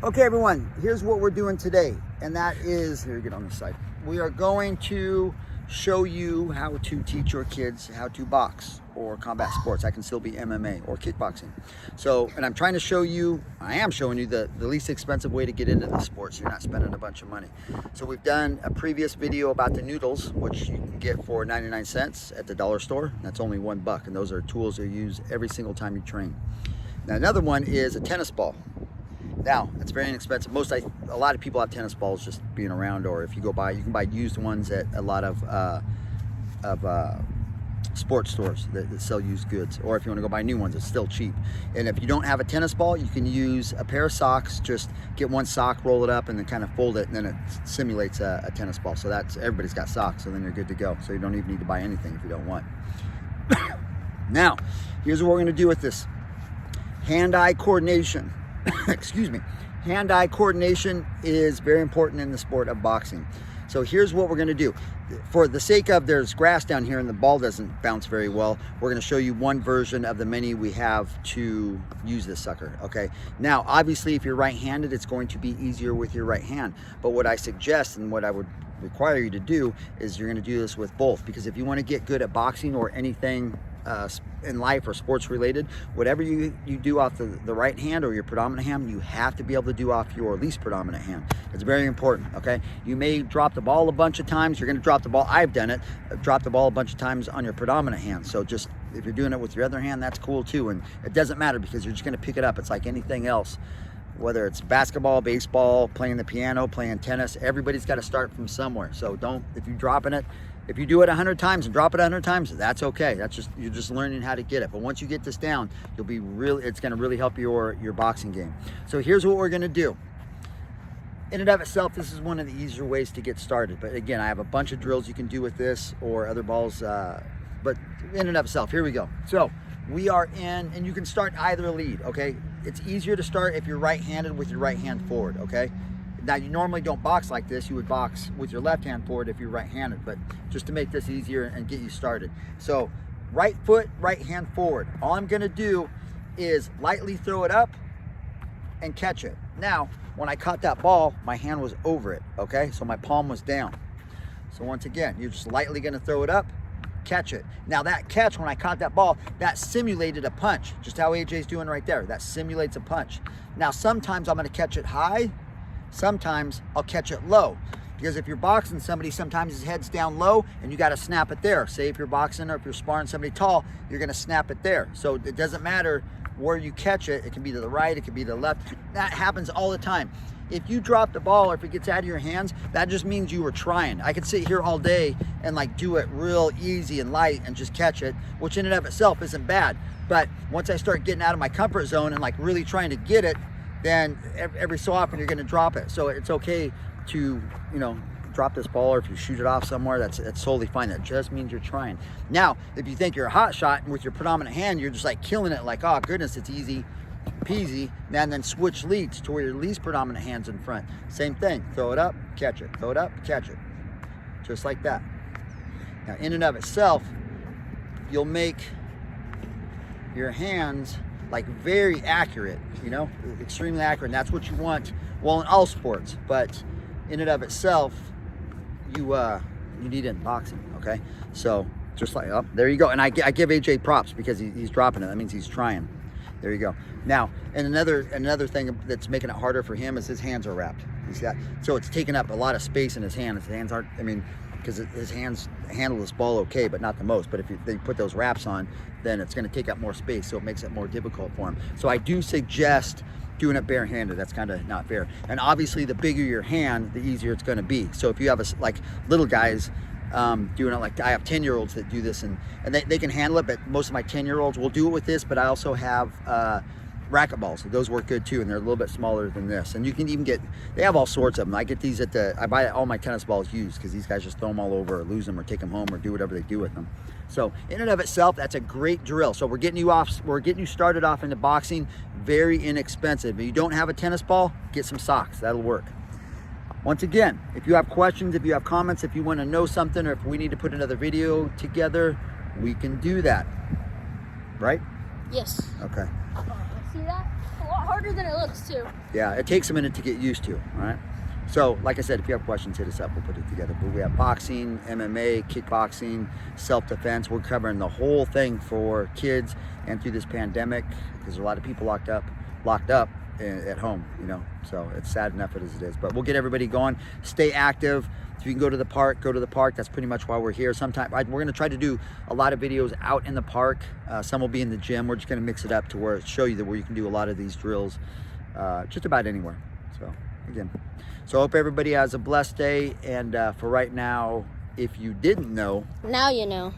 Okay, everyone, here's what we're doing today, and that is, here, get on this side. We are going to show you how to teach your kids how to box or combat sports. That can still be MMA or kickboxing. So, and I'm trying to show you, I am showing you the least expensive way to get into this sport so you're not spending a bunch of money. So we've done a previous video about the noodles, which you can get for 99 cents at the dollar store. That's only $1, and those are tools you use every single time you train. Now, another one is a tennis ball. Now, it's very inexpensive. A lot of people have tennis balls just being around, or if you go buy, you can buy used ones at a lot of sports stores that sell used goods. Or if you want to go buy new ones, it's still cheap. And if you don't have a tennis ball, you can use a pair of socks. Just get one sock, roll it up, and then kind of fold it, and then it simulates a tennis ball. So that's, everybody's got socks, so then you're good to go. So you don't even need to buy anything if you don't want. Now, here's what we're going to do with this. Hand-eye coordination. Excuse me. Hand-eye coordination is very important in the sport of boxing. So here's what we're going to do. For the sake of, there's grass down here and the ball doesn't bounce very well, we're going to show you one version of the many we have to use this sucker, okay? Now, obviously, if you're right-handed, it's going to be easier with your right hand. But what I suggest and what I would require you to do is you're going to do this with both, because if you want to get good at boxing or anything in life or sports related, whatever you do off the right hand or your predominant hand, you have to be able to do off your least predominant hand. It's very important, okay? You may drop the ball a bunch of times. You're going to drop the ball. I've done it. I've dropped the ball a bunch of times on your predominant hand. So just, if you're doing it with your other hand, that's cool too. And it doesn't matter, because you're just going to pick it up. It's like anything else. Whether it's basketball, baseball, playing the piano, playing tennis, everybody's got to start from somewhere. So don't, if you're dropping it, if you do it 100 times and drop it 100 times, that's okay. That's just, you're just learning how to get it. But once you get this down, you'll be really, it's going to really help your boxing game. So here's what we're going to do. In and of itself, this is one of the easier ways to get started. But again, I have a bunch of drills you can do with this or other balls. But in and of itself, here we go. So we are in, and you can start either lead, okay? It's easier to start if you're right-handed with your right hand forward, okay? Now, you normally don't box like this. You would box with your left hand forward if you're right-handed, but just to make this easier and get you started. So right foot, right hand forward. All I'm gonna do is lightly throw it up and catch it. Now, when I caught that ball, my hand was over it, okay? So my palm was down. So once again, you're just lightly gonna throw it up, catch it. Now that catch, when I caught that ball, that simulated a punch, just how AJ's doing right there. That simulates a punch. Now, sometimes I'm gonna catch it high, sometimes I'll catch it low, because if you're boxing somebody, sometimes his head's down low and you got to snap it there. Say if you're boxing or if you're sparring somebody tall, you're going to snap it there. So it doesn't matter where you catch it. It can be to the right, it can be to the left. That happens all the time. If you drop the ball or if it gets out of your hands, that just means you were trying. I could sit here all day and like do it real easy and light and just catch it, which in and of itself isn't bad. But once I start getting out of my comfort zone and like really trying to get it, then every so often you're going to drop it. So it's okay to, drop this ball, or if you shoot it off somewhere, that's totally fine. That just means you're trying. Now, if you think you're a hot shot and with your predominant hand, you're just like killing it, like, oh goodness, it's easy peasy, and then switch leads to where your least predominant hand's in front. Same thing, throw it up, catch it, throw it up, catch it. Just like that. Now, in and of itself, you'll make your hands like very accurate, extremely accurate. And that's what you want, well, in all sports, but in and of itself, you need it in boxing, okay? So just like, oh, there you go. And I give AJ props because he's dropping it. That means he's trying. There you go. Now, and another thing that's making it harder for him is his hands are wrapped. You see that? So it's taking up a lot of space in his hand. His hands aren't, because his hands handle this ball okay, but not the most. But if they put those wraps on, then it's going to take up more space, so it makes it more difficult for him. So I do suggest doing it barehanded. That's kind of not fair. And obviously, the bigger your hand, the easier it's going to be. So if you have like little guys doing it, like I have 10-year-olds that do this, and they can handle it, but most of my 10-year-olds will do it with this. But I also have racket balls. So those work good too, and they're a little bit smaller than this. And you can even they have all sorts of them. I get these I buy all my tennis balls used, because these guys just throw them all over or lose them or take them home or do whatever they do with them. So in and of itself, that's a great drill. So we're getting you started off into boxing, very inexpensive. If you don't have a tennis ball, get some socks, that'll work. Once again, if you have questions, if you have comments, if you want to know something, or if we need to put another video together, we can do that, right? Yes. Okay. See that? lot harder than it looks too. Yeah, it takes a minute to get used to, all right? So, like I said, if you have questions, hit us up. We'll put it together. But we have boxing, MMA, kickboxing, self-defense. We're covering the whole thing for kids and through this pandemic, because a lot of people locked up at home, you know. So it's sad enough as it is. But we'll get everybody going. Stay active. If you can go to the park, go to the park. That's pretty much why we're here. Sometime we're going to try to do a lot of videos out in the park. Some will be in the gym. We're just going to mix it up to show you where you can do a lot of these drills just about anywhere. So again, so I hope everybody has a blessed day. And for right now, if you didn't know, now you know.